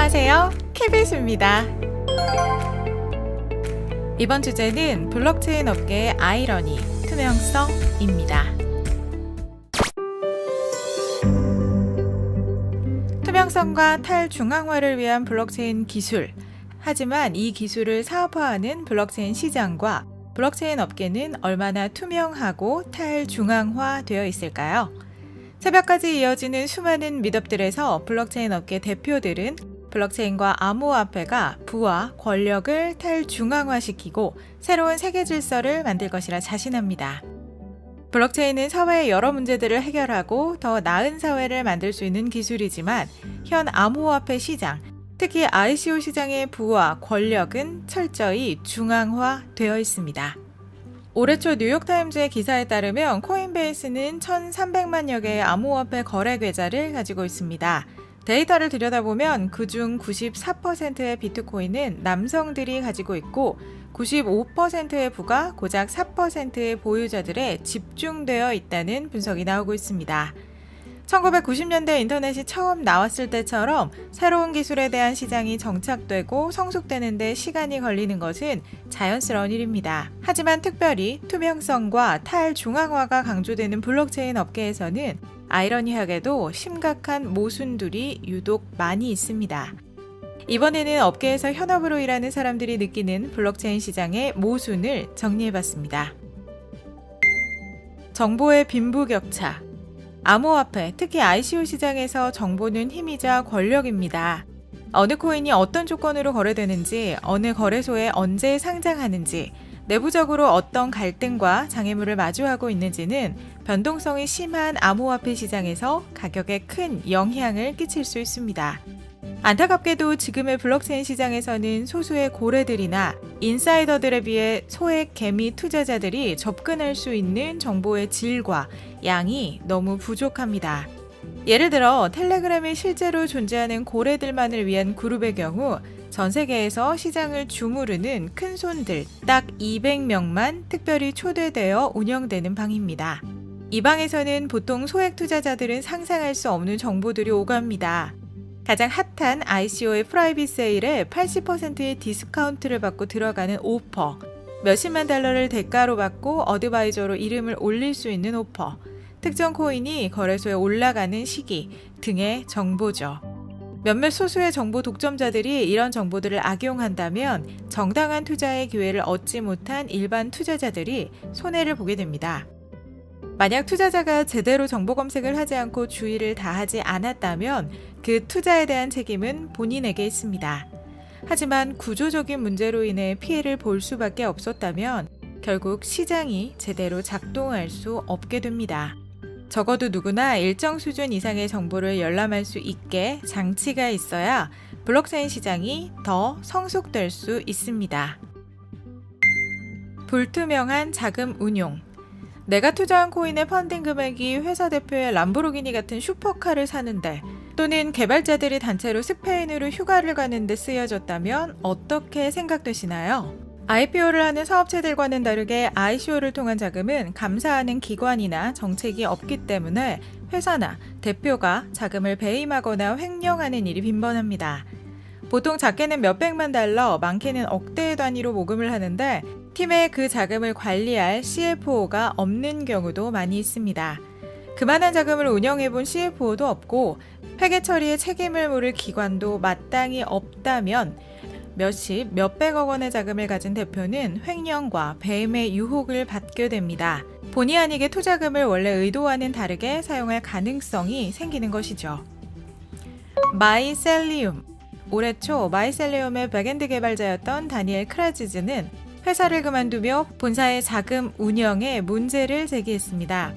안녕하세요. KBS입니다. 이번 주제는 블록체인 업계의 아이러니, 투명성입니다. 투명성과 탈중앙화를 위한 블록체인 기술. 하지만 이 기술을 사업화하는 블록체인 시장과 블록체인 업계는 얼마나 투명하고 탈중앙화되어 있을까요? 새벽까지 이어지는 수많은 미덥들에서 블록체인 업계 대표들은 블록체인과 암호화폐가 부와 권력을 탈중앙화시키고 새로운 세계 질서를 만들 것이라 자신합니다. 블록체인은 사회의 여러 문제들을 해결하고 더 나은 사회를 만들 수 있는 기술이지만 현 암호화폐 시장, 특히 ICO 시장의 부와 권력은 철저히 중앙화되어 있습니다. 올해 초 뉴욕타임즈의 기사에 따르면 코인베이스는 1,300만여 개의 암호화폐 거래 계좌를 가지고 있습니다. 데이터를 들여다보면 그중 94%의 비트코인은 남성들이 가지고 있고 95%의 부가 고작 4%의 보유자들에 집중되어 있다는 분석이 나오고 있습니다. 1990년대 인터넷이 처음 나왔을 때처럼 새로운 기술에 대한 시장이 정착되고 성숙되는 데 시간이 걸리는 것은 자연스러운 일입니다. 하지만 특별히 투명성과 탈중앙화가 강조되는 블록체인 업계에서는 아이러니하게도 심각한 모순들이 유독 많이 있습니다. 이번에는 업계에서 현업으로 일하는 사람들이 느끼는 블록체인 시장의 모순을 정리해봤습니다. 정보의 빈부격차. 암호화폐, 특히 ICO 시장에서 정보는 힘이자 권력입니다. 어느 코인이 어떤 조건으로 거래되는지, 어느 거래소에 언제 상장하는지, 내부적으로 어떤 갈등과 장애물을 마주하고 있는지는 변동성이 심한 암호화폐 시장에서 가격에 큰 영향을 끼칠 수 있습니다. 안타깝게도 지금의 블록체인 시장에서는 소수의 고래들이나 인사이더들에 비해 소액 개미 투자자들이 접근할 수 있는 정보의 질과 양이 너무 부족합니다. 예를 들어 텔레그램이 실제로 존재하는 고래들만을 위한 그룹의 경우 전 세계에서 시장을 주무르는 큰 손들 딱 200명만 특별히 초대되어 운영되는 방입니다. 이 방에서는 보통 소액 투자자들은 상상할 수 없는 정보들이 오갑니다. 가장 핫한 ICO의 프라이빗 세일에 80%의 디스카운트를 받고 들어가는 오퍼, 몇십만 달러를 대가로 받고 어드바이저로 이름을 올릴 수 있는 오퍼, 특정 코인이 거래소에 올라가는 시기 등의 정보죠. 몇몇 소수의 정보 독점자들이 이런 정보들을 악용한다면 정당한 투자의 기회를 얻지 못한 일반 투자자들이 손해를 보게 됩니다. 만약 투자자가 제대로 정보 검색을 하지 않고 주의를 다하지 않았다면 그 투자에 대한 책임은 본인에게 있습니다. 하지만 구조적인 문제로 인해 피해를 볼 수밖에 없었다면 결국 시장이 제대로 작동할 수 없게 됩니다. 적어도 누구나 일정 수준 이상의 정보를 열람할 수 있게 장치가 있어야 블록체인 시장이 더 성숙될 수 있습니다. 불투명한 자금 운용. 내가 투자한 코인의 펀딩 금액이 회사 대표의 람보르기니 같은 슈퍼카를 사는데 또는 개발자들이 단체로 스페인으로 휴가를 가는데 쓰여졌다면 어떻게 생각되시나요? IPO를 하는 사업체들과는 다르게 ICO를 통한 자금은 감사하는 기관이나 정책이 없기 때문에 회사나 대표가 자금을 배임하거나 횡령하는 일이 빈번합니다. 보통 작게는 몇백만 달러, 많게는 억대의 단위로 모금을 하는데 팀에 그 자금을 관리할 CFO가 없는 경우도 많이 있습니다. 그만한 자금을 운영해본 CFO도 없고 회계 처리에 책임을 물을 기관도 마땅히 없다면 몇백억 원의 자금을 가진 대표는 횡령과 배임의 유혹을 받게 됩니다. 본의 아니게 투자금을 원래 의도와는 다르게 사용할 가능성이 생기는 것이죠. 마이셀리움. 올해 초 마이셀리움의 백엔드 개발자였던 다니엘 크라지즈는 회사를 그만두며 본사의 자금 운영에 문제를 제기했습니다.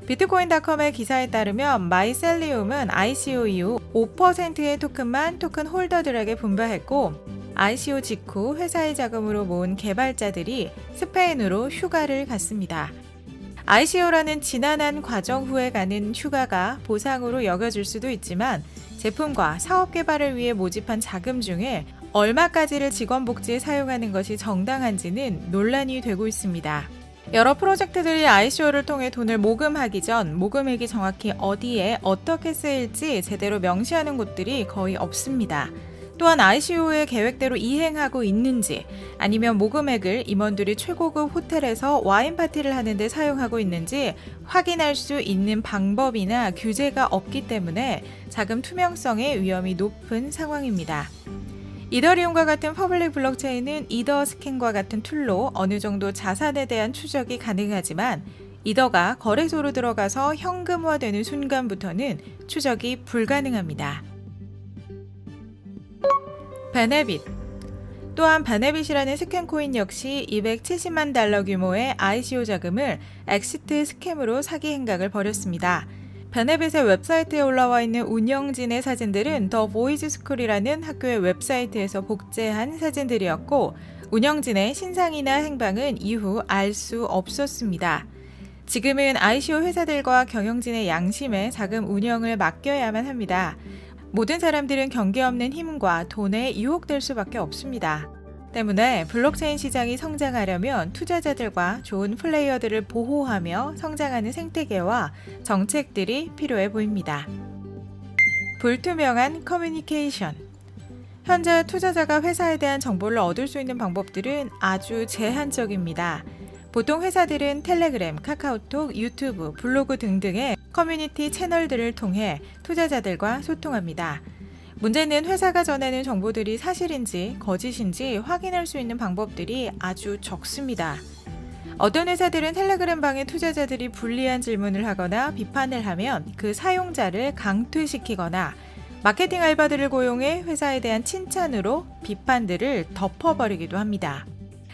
비트코인닷컴의 기사에 따르면 마이셀리움은 ICO 이후 5%의 토큰만 토큰 홀더들에게 분배했고 ICO 직후 회사의 자금으로 모은 개발자들이 스페인으로 휴가를 갔습니다. ICO라는 지난한 과정 후에 가는 휴가가 보상으로 여겨질 수도 있지만 제품과 사업 개발을 위해 모집한 자금 중에 얼마까지를 직원 복지에 사용하는 것이 정당한지는 논란이 되고 있습니다. 여러 프로젝트들이 ICO를 통해 돈을 모금하기 전 모금액이 정확히 어디에 어떻게 쓰일지 제대로 명시하는 곳들이 거의 없습니다. 또한 ICO의 계획대로 이행하고 있는지, 아니면 모금액을 임원들이 최고급 호텔에서 와인 파티를 하는데 사용하고 있는지 확인할 수 있는 방법이나 규제가 없기 때문에 자금 투명성의 위험이 높은 상황입니다. 이더리움과 같은 퍼블릭 블록체인은 이더 스캔과 같은 툴로 어느 정도 자산에 대한 추적이 가능하지만 이더가 거래소로 들어가서 현금화되는 순간부터는 추적이 불가능합니다. 베네빗. 또한 베네빗이라는 스캔코인 역시 $270만 규모의 ICO 자금을 엑시트 스캠으로 사기 행각을 벌였습니다. 베네빗의 웹사이트에 올라와 있는 운영진의 사진들은 더 보이즈 스쿨이라는 학교의 웹사이트에서 복제한 사진들이었고, 운영진의 신상이나 행방은 이후 알 수 없었습니다. 지금은 ICO 회사들과 경영진의 양심에 자금 운영을 맡겨야만 합니다. 모든 사람들은 경계 없는 힘과 돈에 유혹될 수밖에 없습니다. 때문에 블록체인 시장이 성장하려면 투자자들과 좋은 플레이어들을 보호하며 성장하는 생태계와 정책들이 필요해 보입니다. 불투명한 커뮤니케이션. 현재 투자자가 회사에 대한 정보를 얻을 수 있는 방법들은 아주 제한적입니다. 보통 회사들은 텔레그램, 카카오톡, 유튜브, 블로그 등등의 커뮤니티 채널들을 통해 투자자들과 소통합니다. 문제는 회사가 전하는 정보들이 사실인지 거짓인지 확인할 수 있는 방법들이 아주 적습니다. 어떤 회사들은 텔레그램 방에 투자자들이 불리한 질문을 하거나 비판을 하면 그 사용자를 강퇴시키거나 마케팅 알바들을 고용해 회사에 대한 칭찬으로 비판들을 덮어버리기도 합니다.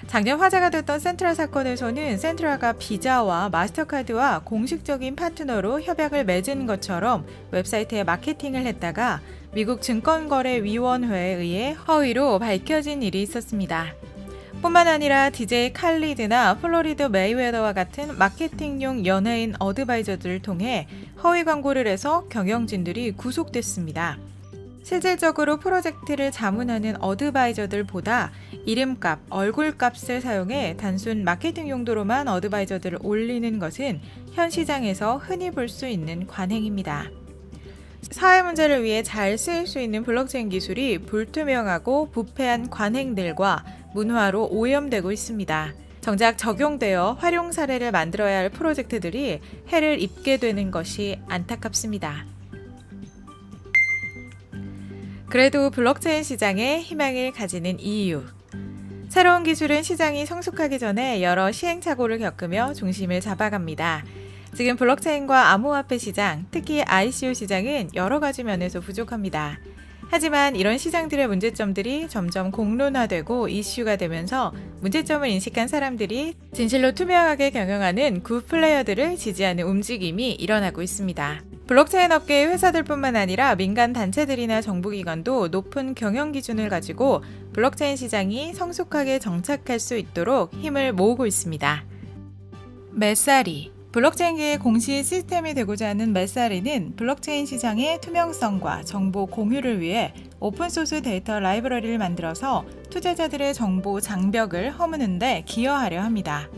작년 화제가 됐던 센트라 사건에서는 센트라가 비자와 마스터카드와 공식적인 파트너로 협약을 맺은 것처럼 웹사이트에 마케팅을 했다가 미국 증권거래위원회에 의해 허위로 밝혀진 일이 있었습니다. 뿐만 아니라 DJ 칼리드나 플로리드 메이웨더와 같은 마케팅용 연예인 어드바이저들을 통해 허위 광고를 해서 경영진들이 구속됐습니다. 실질적으로 프로젝트를 자문하는 어드바이저들보다 이름값, 얼굴값을 사용해 단순 마케팅 용도로만 어드바이저들을 올리는 것은 현 시장에서 흔히 볼 수 있는 관행입니다. 사회 문제를 위해 잘 쓰일 수 있는 블록체인 기술이 불투명하고 부패한 관행들과 문화로 오염되고 있습니다. 정작 적용되어 활용 사례를 만들어야 할 프로젝트들이 해를 입게 되는 것이 안타깝습니다. 그래도 블록체인 시장에 희망을 가지는 이유. 새로운 기술은 시장이 성숙하기 전에 여러 시행착오를 겪으며 중심을 잡아갑니다. 지금 블록체인과 암호화폐 시장, 특히 ICO 시장은 여러 가지 면에서 부족합니다. 하지만 이런 시장들의 문제점들이 점점 공론화되고 이슈가 되면서 문제점을 인식한 사람들이 진실로 투명하게 경영하는 굿 플레이어들을 지지하는 움직임이 일어나고 있습니다. 블록체인 업계의 회사들뿐만 아니라 민간 단체들이나 정부기관도 높은 경영 기준을 가지고 블록체인 시장이 성숙하게 정착할 수 있도록 힘을 모으고 있습니다. 메사리. 블록체인계의 공시 시스템이 되고자 하는 메사리는 블록체인 시장의 투명성과 정보 공유를 위해 오픈소스 데이터 라이브러리를 만들어서 투자자들의 정보 장벽을 허무는 데 기여하려 합니다.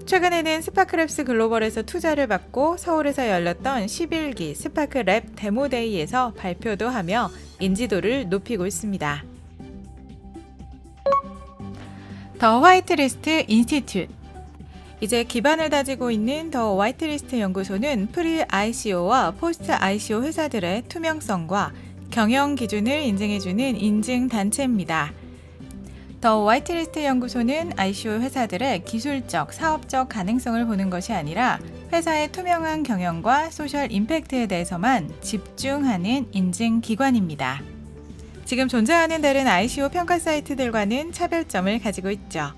최근에는 스파크랩스 글로벌에서 투자를 받고 서울에서 열렸던 11기 스파크랩 데모데이에서 발표도 하며 인지도를 높이고 있습니다. 더 화이트리스트 인스티튜트. 이제 기반을 다지고 있는 더 화이트리스트 연구소는 프리 ICO와 포스트 ICO 회사들의 투명성과 경영 기준을 인증해주는 인증 단체입니다. 더 화이트리스트 연구소는 ICO 회사들의 기술적, 사업적 가능성을 보는 것이 아니라 회사의 투명한 경영과 소셜 임팩트에 대해서만 집중하는 인증 기관입니다. 지금 존재하는 다른 ICO 평가 사이트들과는 차별점을 가지고 있죠.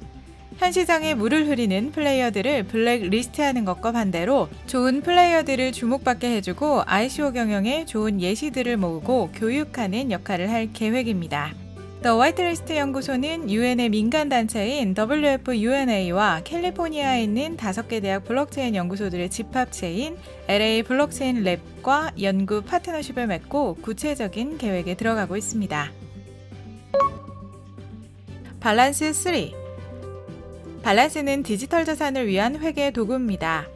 현 시장에 물을 흐리는 플레이어들을 블랙리스트하는 것과 반대로 좋은 플레이어들을 주목받게 해주고 ICO 경영에 좋은 예시들을 모으고 교육하는 역할을 할 계획입니다. 더 화이트리스트 연구소는 UN의 민간단체인 WF-UNA와 캘리포니아에 있는 5개 대학 블록체인 연구소들의 집합체인 LA 블록체인 랩과 연구 파트너십을 맺고 구체적인 계획에 들어가고 있습니다. 밸런스 3. 밸런스는 디지털 자산을 위한 회계 도구입니다.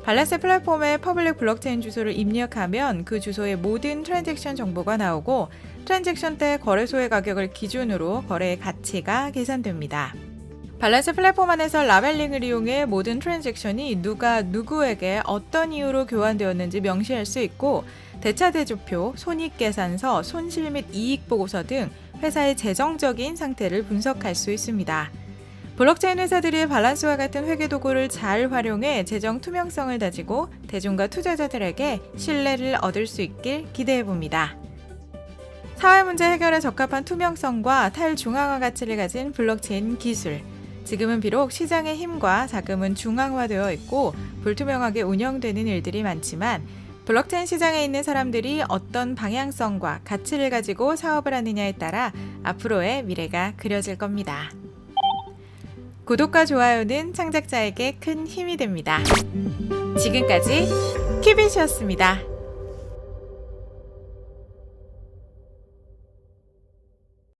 발란스 플랫폼에 퍼블릭 블록체인 주소를 입력하면 그 주소의 모든 트랜잭션 정보가 나오고 트랜잭션 때 거래소의 가격을 기준으로 거래의 가치가 계산됩니다. 발란스 플랫폼 안에서 라벨링을 이용해 모든 트랜잭션이 누가 누구에게 어떤 이유로 교환되었는지 명시할 수 있고 대차대조표, 손익계산서, 손실 및 이익보고서 등 회사의 재정적인 상태를 분석할 수 있습니다. 블록체인 회사들이 발란스와 같은 회계 도구를 잘 활용해 재정 투명성을 다지고 대중과 투자자들에게 신뢰를 얻을 수 있길 기대해봅니다. 사회 문제 해결에 적합한 투명성과 탈중앙화 가치를 가진 블록체인 기술. 지금은 비록 시장의 힘과 자금은 중앙화되어 있고 불투명하게 운영되는 일들이 많지만 블록체인 시장에 있는 사람들이 어떤 방향성과 가치를 가지고 사업을 하느냐에 따라 앞으로의 미래가 그려질 겁니다. 구독과 좋아요는 창작자에게 큰 힘이 됩니다. 지금까지 큐빗이었습니다.